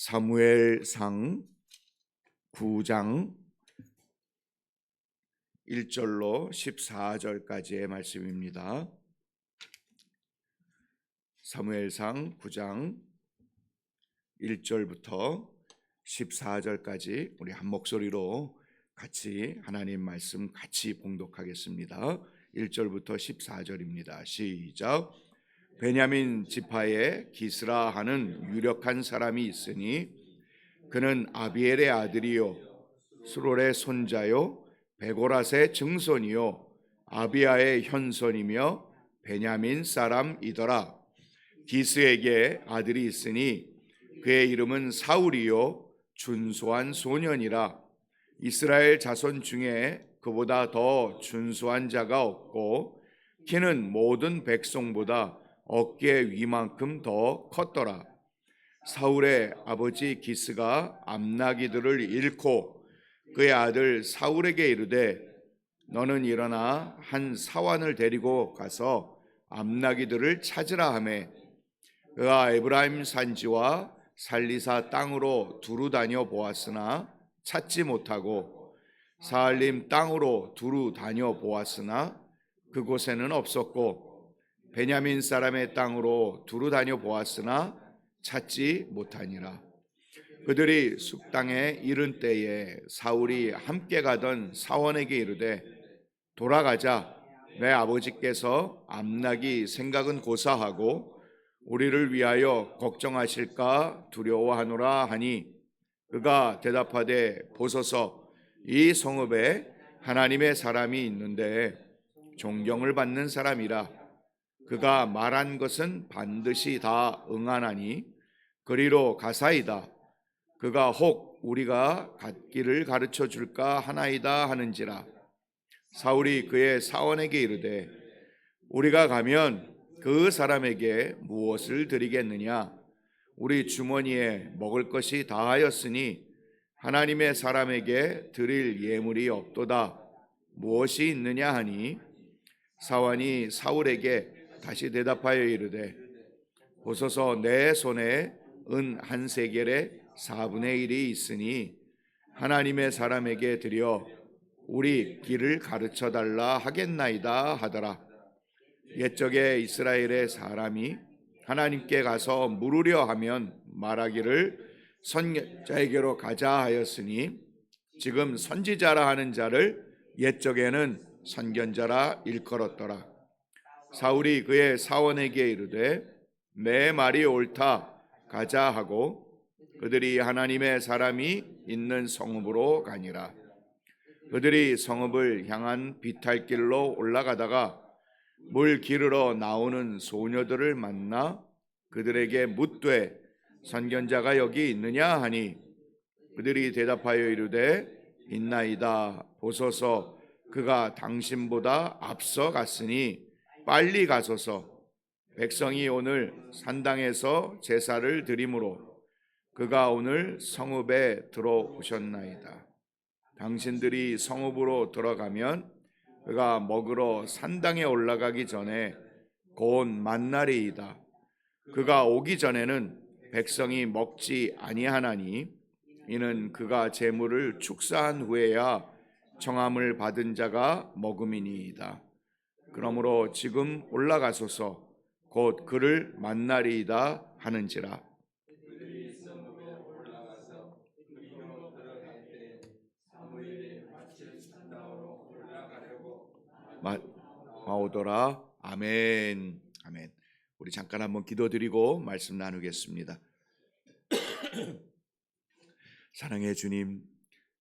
사무엘상 9장 1절로 14절까지의 말씀입니다. 사무엘상 9장 1절부터 14절까지 우리 한 목소리로 같이 하나님 말씀 같이 봉독하겠습니다. 1절부터 14절입니다. 시작. 베냐민 지파에 기스라 하는 유력한 사람이 있으니 그는 아비엘의 아들이요 수롤의 손자요 베고랏의 증손이요 아비아의 현손이며 베냐민 사람이더라. 기스에게 아들이 있으니 그의 이름은 사울이요 준수한 소년이라. 이스라엘 자손 중에 그보다 더 준수한 자가 없고 키는 모든 백성보다 어깨 위만큼 더 컸더라. 사울의 아버지 기스가 암나기들을 잃고 그의 아들 사울에게 이르되 너는 일어나 한 사환을 데리고 가서 암나기들을 찾으라 하매 그가 에브라임 산지와 살리사 땅으로 두루 다녀 보았으나 찾지 못하고 사알림 땅으로 두루 다녀 보았으나 그곳에는 없었고 베냐민 사람의 땅으로 두루 다녀 보았으나 찾지 못하니라. 그들이 숲땅에 이른 때에 사울이 함께 가던 사원에게 이르되 돌아가자. 내 아버지께서 암나기 생각은 고사하고 우리를 위하여 걱정하실까 두려워하노라 하니 그가 대답하되 보소서 이 성읍에 하나님의 사람이 있는데 존경을 받는 사람이라. 그가 말한 것은 반드시 다 응하나니 그리로 가사이다. 그가 혹 우리가 갓길을 가르쳐 줄까 하나이다 하는지라. 사울이 그의 사원에게 이르되 우리가 가면 그 사람에게 무엇을 드리겠느냐? 우리 주머니에 먹을 것이 다하였으니 하나님의 사람에게 드릴 예물이 없도다. 무엇이 있느냐 하니 사원이 사울에게 다시 대답하여 이르되 보소서 내 손에 은 한 세겔의 4분의 1이 있으니 하나님의 사람에게 드려 우리 길을 가르쳐 달라 하겠나이다 하더라. 옛적에 이스라엘의 사람이 하나님께 가서 물으려 하면 말하기를 선지자에게로 가자 하였으니 지금 선지자라 하는 자를 옛적에는 선견자라 일컬었더라. 사울이 그의 사원에게 이르되 내 말이 옳다 가자 하고 그들이 하나님의 사람이 있는 성읍으로 가니라. 그들이 성읍을 향한 비탈길로 올라가다가 물 기르러 나오는 소녀들을 만나 그들에게 묻되 선견자가 여기 있느냐 하니 그들이 대답하여 이르되 있나이다. 보소서 그가 당신보다 앞서 갔으니 빨리 가소서. 백성이 오늘 산당에서 제사를 드리므로 그가 오늘 성읍에 들어오셨나이다. 당신들이 성읍으로 들어가면 그가 먹으러 산당에 올라가기 전에 곧 만날이이다. 그가 오기 전에는 백성이 먹지 아니하나니 이는 그가 제물을 축사한 후에야 정함을 받은 자가 먹음이니이다. 그러므로 지금 올라가소서 곧 그를 만나리이다 하는지라. 마오더라. 아멘. 아멘. 우리 잠깐 한번 기도드리고 말씀 나누겠습니다. 사랑의 주님,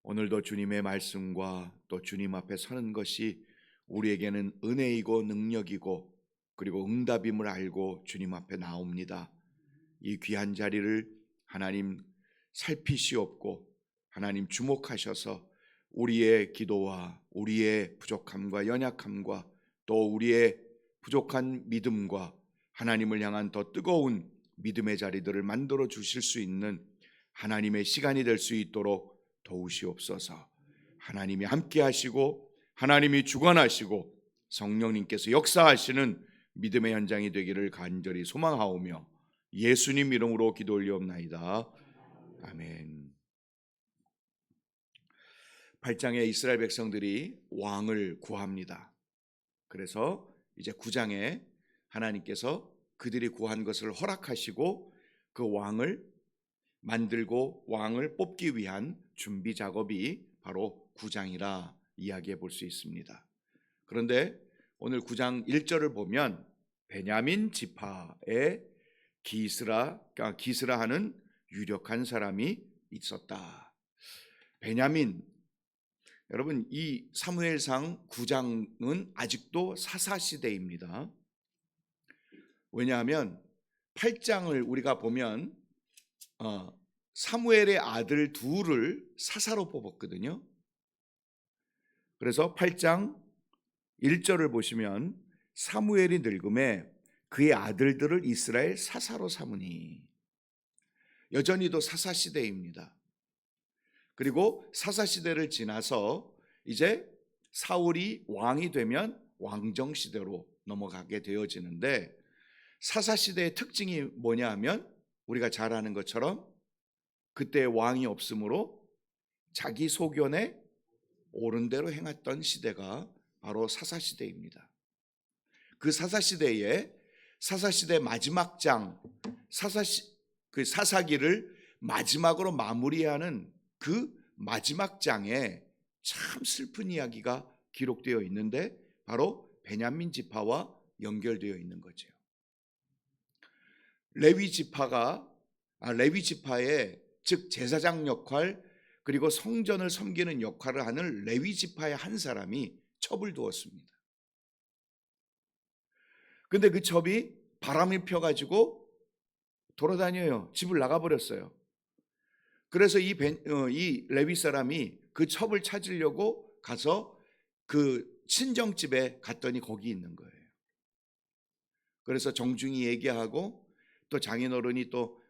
오늘도 주님의 말씀과 또 주님 앞에 서는 것이 우리에게는 은혜이고 능력이고 그리고 응답임을 알고 주님 앞에 나옵니다. 이 귀한 자리를 하나님 살피시옵고 하나님 주목하셔서 우리의 기도와 우리의 부족함과 연약함과 또 우리의 부족한 믿음과 하나님을 향한 더 뜨거운 믿음의 자리들을 만들어 주실 수 있는 하나님의 시간이 될 수 있도록 도우시옵소서. 하나님이 함께 하시고 하나님이 주관하시고 성령님께서 역사하시는 믿음의 현장이 되기를 간절히 소망하오며 예수님 이름으로 기도 올리옵나이다. 아멘. 8장에 이스라엘 백성들이 왕을 구합니다. 그래서 이제 9장에 하나님께서 그들이 구한 것을 허락하시고 그 왕을 만들고 왕을 뽑기 위한 준비 작업이 바로 9장이라 이야기해 볼 수 있습니다. 그런데 오늘 9장 1절을 보면 베냐민 지파에 기스라하는 유력한 사람이 있었다. 베냐민, 여러분 이 사무엘상 9장은 아직도 사사시대입니다. 왜냐하면 8장을 우리가 보면 사무엘의 아들 둘을 사사로 뽑았거든요. 그래서 8장 1절을 보시면 사무엘이 늙음에 그의 아들들을 이스라엘 사사로 삼으니, 여전히도 사사시대입니다. 그리고 사사시대를 지나서 이제 사울이 왕이 되면 왕정시대로 넘어가게 되어지는데, 사사시대의 특징이 뭐냐 하면 우리가 잘 아는 것처럼 그때 왕이 없으므로 자기 소견에 옳은 대로 행했던 시대가 바로 사사시대입니다. 그 사사시대 마지막 장, 그 사사기를 마지막으로 마무리하는 그 마지막 장에 참 슬픈 이야기가 기록되어 있는데 바로 베냐민 지파와 연결되어 있는 거죠. 레위 지파의 즉 제사장 역할, 그리고 성전을 섬기는 역할을 하는 레위 지파의 한 사람이 첩을 두었습니다. 근데 그 첩이 바람이 펴가지고 돌아다녀요. 집을 나가버렸어요. 그래서 이 레위 사람이 그 첩을 찾으려고 가서 그 친정집에 갔더니 거기 있는 거예요. 그래서 정중히 얘기하고 또 장인어른이 또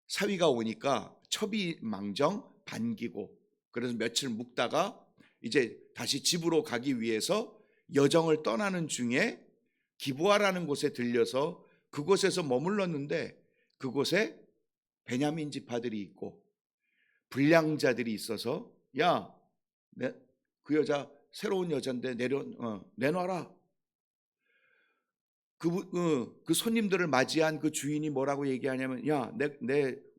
사위가 오니까 첩이 망정 반기고, 그래서 며칠 묵다가 이제 다시 집으로 가기 위해서 여정을 떠나는 중에 기브아라는 곳에 들려서 그곳에서 머물렀는데, 그곳에 베냐민 지파들이 있고 불량자들이 있어서 야, 그 여자 새로운 여잔데 내놔라. 그 손님들을 맞이한 그 주인이 뭐라고 얘기하냐면, 야,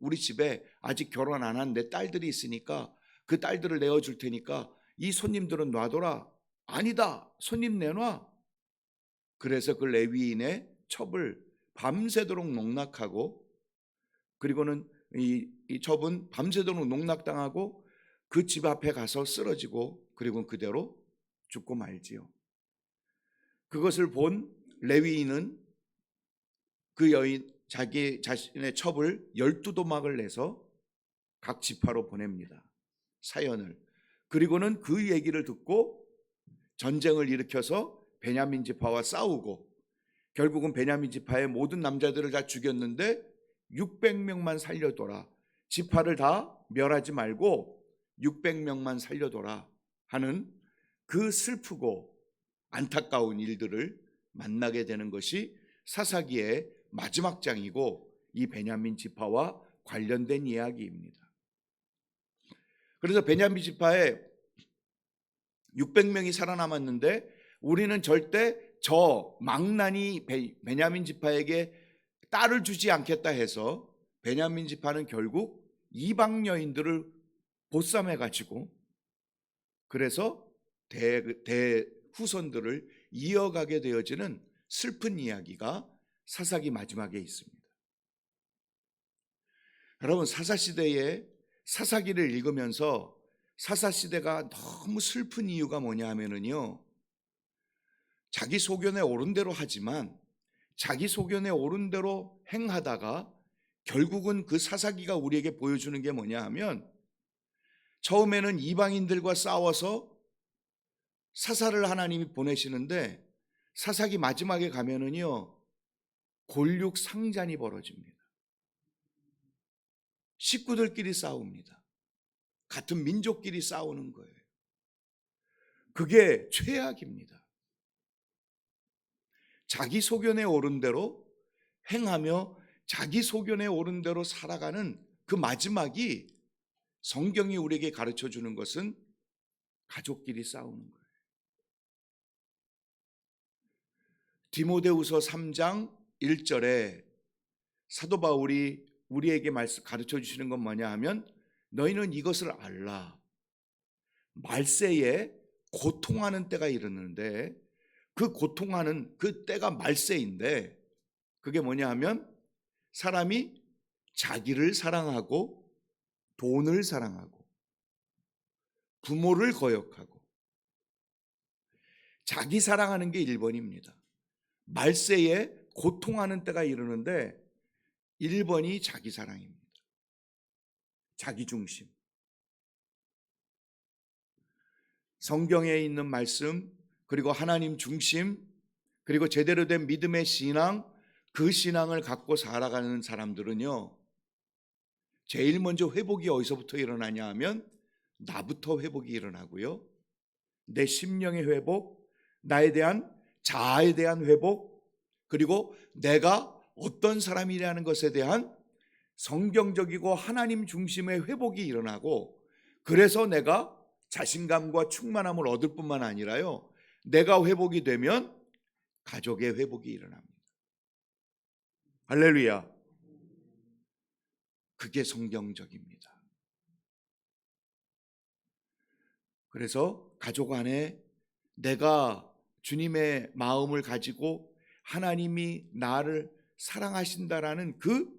우리 집에 아직 결혼 안 한 내 딸들이 있으니까 그 딸들을 내어줄 테니까 이 손님들은 놔둬라. 아니다, 손님 내놔. 그래서 그 레위인의 첩을 밤새도록 농락하고, 그리고는 이 첩은 밤새도록 농락당하고 그 집 앞에 가서 쓰러지고, 그리고 그대로 죽고 말지요. 그것을 본 레위인은 그 여인 자기 자신의 첩을 12도막을 내서 각 지파로 보냅니다. 사연을. 그리고는 그 얘기를 듣고 전쟁을 일으켜서 베냐민 지파와 싸우고, 결국은 베냐민 지파의 모든 남자들을 다 죽였는데 600명만 살려둬라. 지파를 다 멸하지 말고 600명만 살려둬라 하는 그 슬프고 안타까운 일들을 만나게 되는 것이 사사기의 마지막 장이고 이 베냐민 지파와 관련된 이야기입니다. 그래서 베냐민 지파에 600명이 살아남았는데 우리는 절대 저 망나니 베냐민 지파에게 딸을 주지 않겠다 해서 베냐민 지파는 결국 이방 여인들을 보쌈해 가지고, 그래서 대후손들을 이어가게 되어지는 슬픈 이야기가 사사기 마지막에 있습니다. 여러분, 사사시대에 사사기를 읽으면서 사사시대가 너무 슬픈 이유가 뭐냐 하면은요, 자기 소견에 옳은 대로 하지만 자기 소견에 옳은 대로 행하다가 결국은 그 사사기가 우리에게 보여주는 게 뭐냐 하면, 처음에는 이방인들과 싸워서 사사를 하나님이 보내시는데 사사기 마지막에 가면은요, 골육 상잔이 벌어집니다. 식구들끼리 싸웁니다. 같은 민족끼리 싸우는 거예요. 그게 최악입니다. 자기 소견에 옳은 대로 행하며 자기 소견에 옳은 대로 살아가는 그 마지막이 성경이 우리에게 가르쳐 주는 것은 가족끼리 싸우는 거예요. 디모데후서 3장 1절에 사도 바울이 우리에게 가르쳐 주시는 건 뭐냐 하면, 너희는 이것을 알라. 말세에 고통하는 때가 이르는데, 그 고통하는 그 때가 말세인데, 그게 뭐냐 하면 사람이 자기를 사랑하고 돈을 사랑하고 부모를 거역하고, 자기 사랑하는 게 1번입니다. 말세에 고통하는 때가 이르는데 1번이 자기 사랑입니다. 자기 중심. 성경에 있는 말씀, 그리고 하나님 중심, 그리고 제대로 된 믿음의 신앙, 그 신앙을 갖고 살아가는 사람들은요, 제일 먼저 회복이 어디서부터 일어나냐 하면 나부터 회복이 일어나고요, 내 심령의 회복, 나에 대한 자아에 대한 회복, 그리고 내가 어떤 사람이라는 것에 대한 성경적이고 하나님 중심의 회복이 일어나고, 그래서 내가 자신감과 충만함을 얻을 뿐만 아니라요, 내가 회복이 되면 가족의 회복이 일어납니다. 할렐루야. 그게 성경적입니다. 그래서 가족 안에 내가 주님의 마음을 가지고 하나님이 나를 사랑하신다라는 그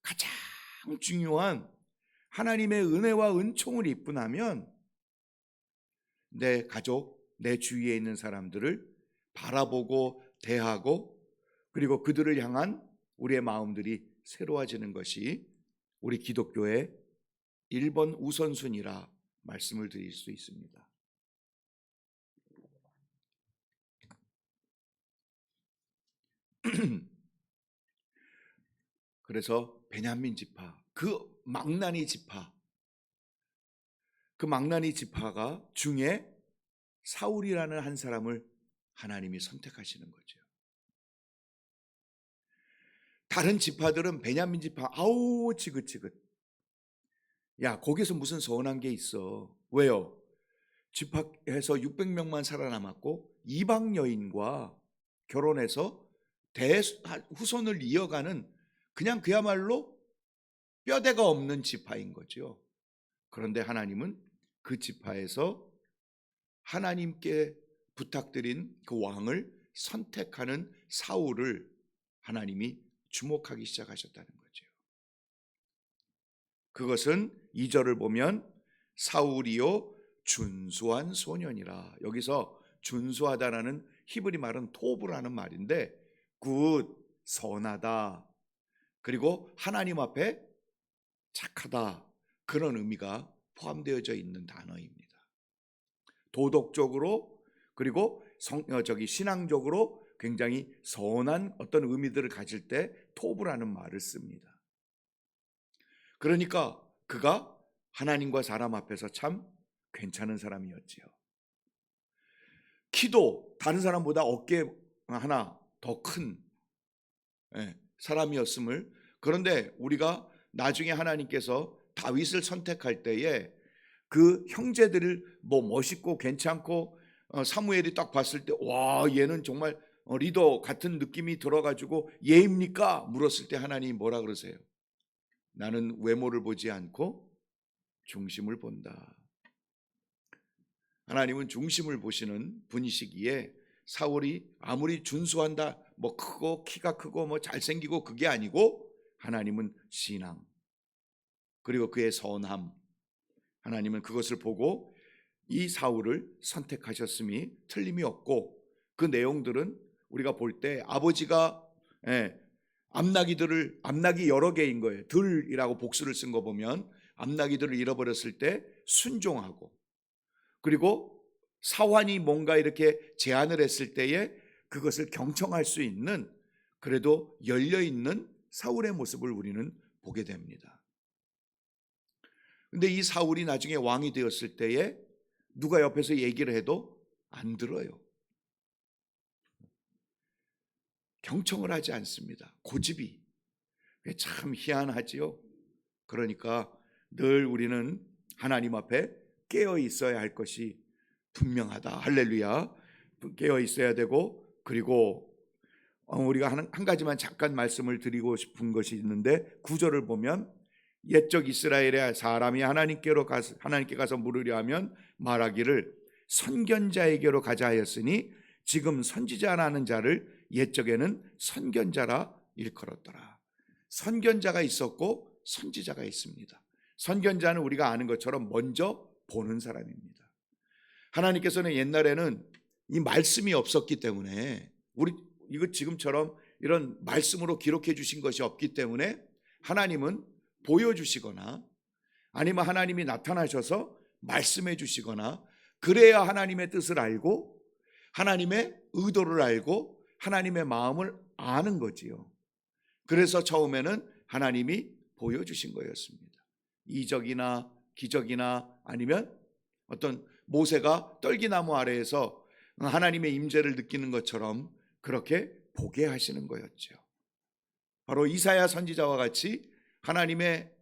가장 중요한 하나님의 은혜와 은총을 입고나면 내 가족, 내 주위에 있는 사람들을 바라보고 대하고, 그리고 그들을 향한 우리의 마음들이 새로워지는 것이 우리 기독교의 1번 우선순위라 말씀을 드릴 수 있습니다. 그래서 베냐민 지파, 그 망나니 지파가 중에 사울이라는 한 사람을 하나님이 선택하시는 거죠. 다른 지파들은 베냐민 지파, 아우 지긋지긋. 야, 거기서 무슨 서운한 게 있어. 왜요? 집합해서 600명만 살아남았고 이방 여인과 결혼해서 후손을 이어가는 그냥 그야말로 뼈대가 없는 지파인 거죠. 그런데 하나님은 그 지파에서 하나님께 부탁드린 그 왕을 선택하는 사울을 하나님이 주목하기 시작하셨다는 거죠. 그것은 2절을 보면 사울이요 준수한 소년이라. 여기서 준수하다라는 히브리 말은 토브라는 말인데, 굿, 선하다, 그리고 하나님 앞에 착하다, 그런 의미가 포함되어져 있는 단어입니다. 도덕적으로, 그리고 신앙적으로 굉장히 선한 어떤 의미들을 가질 때 토브라는 말을 씁니다. 그러니까 그가 하나님과 사람 앞에서 참 괜찮은 사람이었지요. 키도 다른 사람보다 어깨 하나 더 큰 사람이었음을, 그런데 우리가 나중에 하나님께서 다윗을 선택할 때에 그 형제들을 멋있고 괜찮고 사무엘이 딱 봤을 때 와, 얘는 정말 리더 같은 느낌이 들어가지고 얘입니까? 물었을 때 하나님이 뭐라 그러세요? 나는 외모를 보지 않고 중심을 본다. 하나님은 중심을 보시는 분이시기에 사울이 아무리 준수한다, 크고 키가 크고 잘생기고 그게 아니고, 하나님은 신앙, 그리고 그의 선함, 하나님은 그것을 보고 이 사울을 선택하셨음이 틀림이 없고, 그 내용들은 우리가 볼 때 아버지가 암나기 여러 개인 거예요. 들이라고 복수를 쓴 거 보면 암나기들을 잃어버렸을 때 순종하고, 그리고 사환이 뭔가 이렇게 제안을 했을 때에 그것을 경청할 수 있는, 그래도 열려있는 사울의 모습을 우리는 보게 됩니다. 근데 이 사울이 나중에 왕이 되었을 때에 누가 옆에서 얘기를 해도 안 들어요. 경청을 하지 않습니다. 고집이 참 희한하지요. 그러니까 늘 우리는 하나님 앞에 깨어 있어야 할 것이 분명하다. 할렐루야. 깨어 있어야 되고, 그리고 우리가 한 가지만 잠깐 말씀을 드리고 싶은 것이 있는데, 9절을 보면 옛적 이스라엘의 사람이 하나님께 가서 물으려 하면 말하기를 선견자에게로 가자 하였으니 지금 선지자라는 자를 옛적에는 선견자라 일컬었더라. 선견자가 있었고 선지자가 있습니다. 선견자는 우리가 아는 것처럼 먼저 보는 사람입니다. 하나님께서는 옛날에는 이 말씀이 없었기 때문에, 이거 지금처럼 이런 말씀으로 기록해 주신 것이 없기 때문에 하나님은 보여주시거나 아니면 하나님이 나타나셔서 말씀해 주시거나, 그래야 하나님의 뜻을 알고 하나님의 의도를 알고 하나님의 마음을 아는 거지요. 그래서 처음에는 하나님이 보여주신 거였습니다. 이적이나 기적이나 아니면 어떤 모세가 떨기나무 아래에서 하나님의 임재를 느끼는 것처럼 그렇게 보게 하시는 거였죠. 바로 이사야 선지자와 같이 하나님의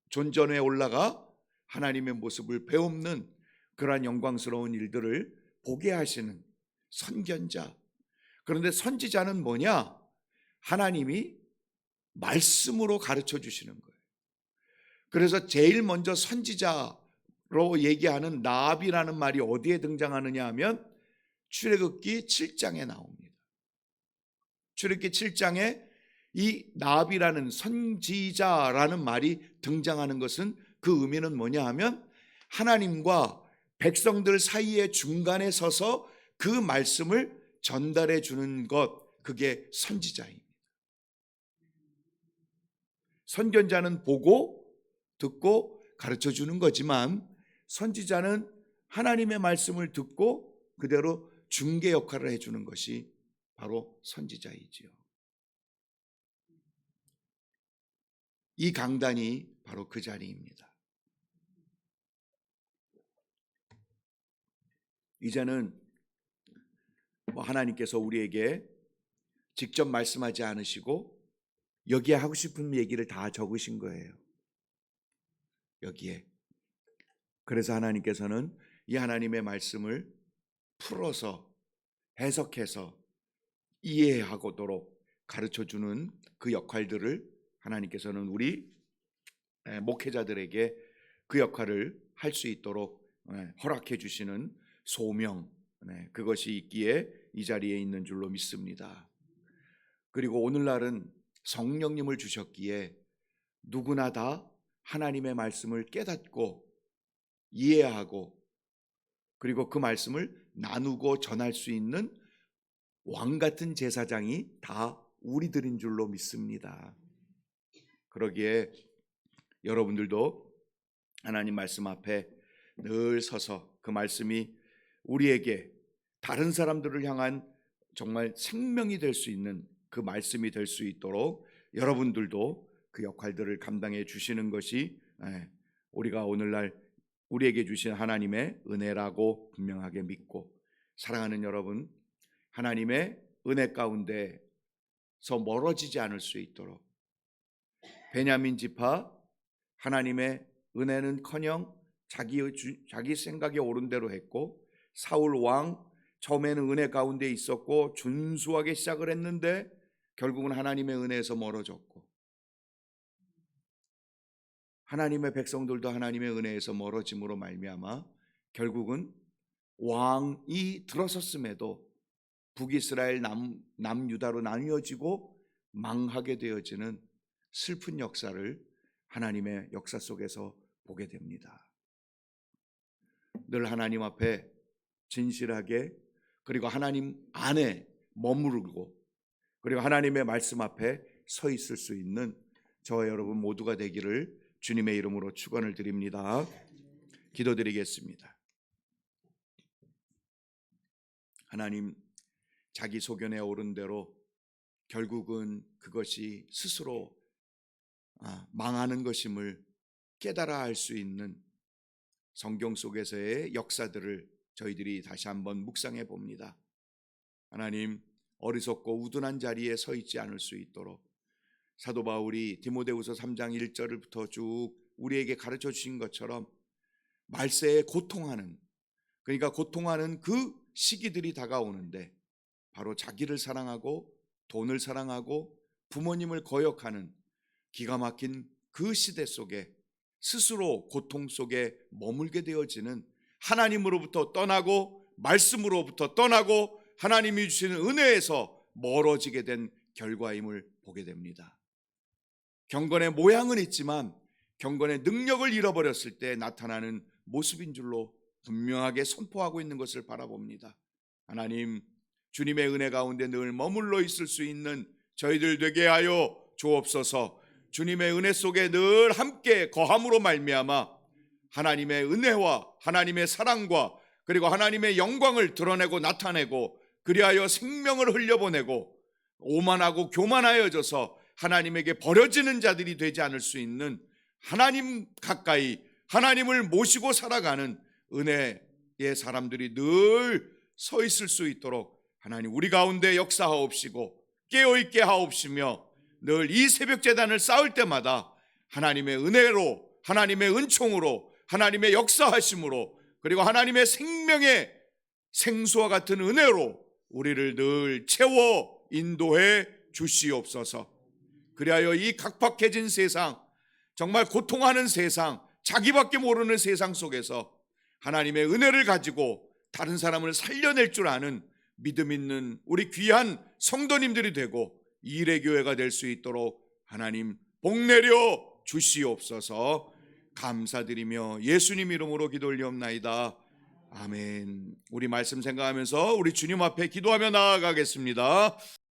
존전에 올라가 하나님의 모습을 배움는 그러한 영광스러운 일들을 보게 하시는 선견자. 그런데 선지자는 뭐냐? 하나님이 말씀으로 가르쳐 주시는 거예요. 그래서 제일 먼저 선지자로 얘기하는 나비라는 말이 어디에 등장하느냐 하면 출애굽기 7장에 나옵니다. 출애굽기 7장에 이 나비라는 선지자라는 말이 등장하는 것은, 그 의미는 뭐냐 하면 하나님과 백성들 사이의 중간에 서서 그 말씀을 전달해 주는 것, 그게 선지자입니다. 선견자는 보고 듣고 가르쳐 주는 거지만, 선지자는 하나님의 말씀을 듣고 그대로 중개 역할을 해주는 것이 바로 선지자이지요. 이 강단이 바로 그 자리입니다. 이제는 하나님께서 우리에게 직접 말씀하지 않으시고 여기에 하고 싶은 얘기를 다 적으신 거예요. 여기에. 그래서 하나님께서는 이 하나님의 말씀을 풀어서 해석해서 이해하도록 가르쳐주는 그 역할들을 하나님께서는 우리 목회자들에게 그 역할을 할 수 있도록 허락해 주시는 소명, 그것이 있기에 이 자리에 있는 줄로 믿습니다. 그리고 오늘날은 성령님을 주셨기에 누구나 다 하나님의 말씀을 깨닫고 이해하고 그리고 그 말씀을 나누고 전할 수 있는 왕 같은 제사장이 다 우리들인 줄로 믿습니다. 그러기에 여러분들도 하나님 말씀 앞에 늘 서서 그 말씀이 우리에게 다른 사람들을 향한 정말 생명이 될 수 있는 그 말씀이 될 수 있도록 여러분들도 그 역할들을 감당해 주시는 것이 우리가 오늘날 우리에게 주신 하나님의 은혜라고 분명하게 믿고, 사랑하는 여러분, 하나님의 은혜 가운데서 멀어지지 않을 수 있도록 베냐민 지파, 하나님의 은혜는커녕 자기 생각에 옳은 대로 했고, 사울 왕 처음에는 은혜 가운데 있었고 준수하게 시작을 했는데 결국은 하나님의 은혜에서 멀어졌고, 하나님의 백성들도 하나님의 은혜에서 멀어짐으로 말미암아 결국은 왕이 들어섰음에도 북이스라엘 남유다로 나뉘어지고 망하게 되어지는 슬픈 역사를 하나님의 역사 속에서 보게 됩니다. 늘 하나님 앞에 진실하게, 그리고 하나님 안에 머무르고, 그리고 하나님의 말씀 앞에 서 있을 수 있는 저와 여러분 모두가 되기를 주님의 이름으로 축원을 드립니다. 기도드리겠습니다. 하나님, 자기 소견에 옳은 대로 결국은 그것이 스스로 망하는 것임을 깨달아 알 수 있는 성경 속에서의 역사들을 저희들이 다시 한번 묵상해 봅니다. 하나님, 어리석고 우둔한 자리에 서 있지 않을 수 있도록 사도 바울이 디모데후서 3장 1절부터 쭉 우리에게 가르쳐 주신 것처럼 말세에 고통하는, 그러니까 고통하는 그 시기들이 다가오는데 바로 자기를 사랑하고 돈을 사랑하고 부모님을 거역하는 기가 막힌 그 시대 속에 스스로 고통 속에 머물게 되어지는, 하나님으로부터 떠나고 말씀으로부터 떠나고 하나님이 주시는 은혜에서 멀어지게 된 결과임을 보게 됩니다. 경건의 모양은 있지만 경건의 능력을 잃어버렸을 때 나타나는 모습인 줄로 분명하게 선포하고 있는 것을 바라봅니다. 하나님, 주님의 은혜 가운데 늘 머물러 있을 수 있는 저희들 되게 하여 주옵소서. 주님의 은혜 속에 늘 함께 거함으로 말미암아 하나님의 은혜와 하나님의 사랑과 그리고 하나님의 영광을 드러내고 나타내고, 그리하여 생명을 흘려보내고 오만하고 교만하여져서 하나님에게 버려지는 자들이 되지 않을 수 있는, 하나님 가까이 하나님을 모시고 살아가는 은혜의 사람들이 늘 서 있을 수 있도록 하나님 우리 가운데 역사하옵시고 깨어있게 하옵시며, 늘 이 새벽 제단을 쌓을 때마다 하나님의 은혜로, 하나님의 은총으로, 하나님의 역사하심으로, 그리고 하나님의 생명의 생수와 같은 은혜로 우리를 늘 채워 인도해 주시옵소서. 그리하여 이 각박해진 세상, 정말 고통하는 세상, 자기밖에 모르는 세상 속에서 하나님의 은혜를 가지고 다른 사람을 살려낼 줄 아는 믿음 있는 우리 귀한 성도님들이 되고 이레교회가 될 수 있도록 하나님 복 내려 주시옵소서. 감사드리며 예수님 이름으로 기도 올리옵나이다. 아멘. 우리 말씀 생각하면서 우리 주님 앞에 기도하며 나아가겠습니다.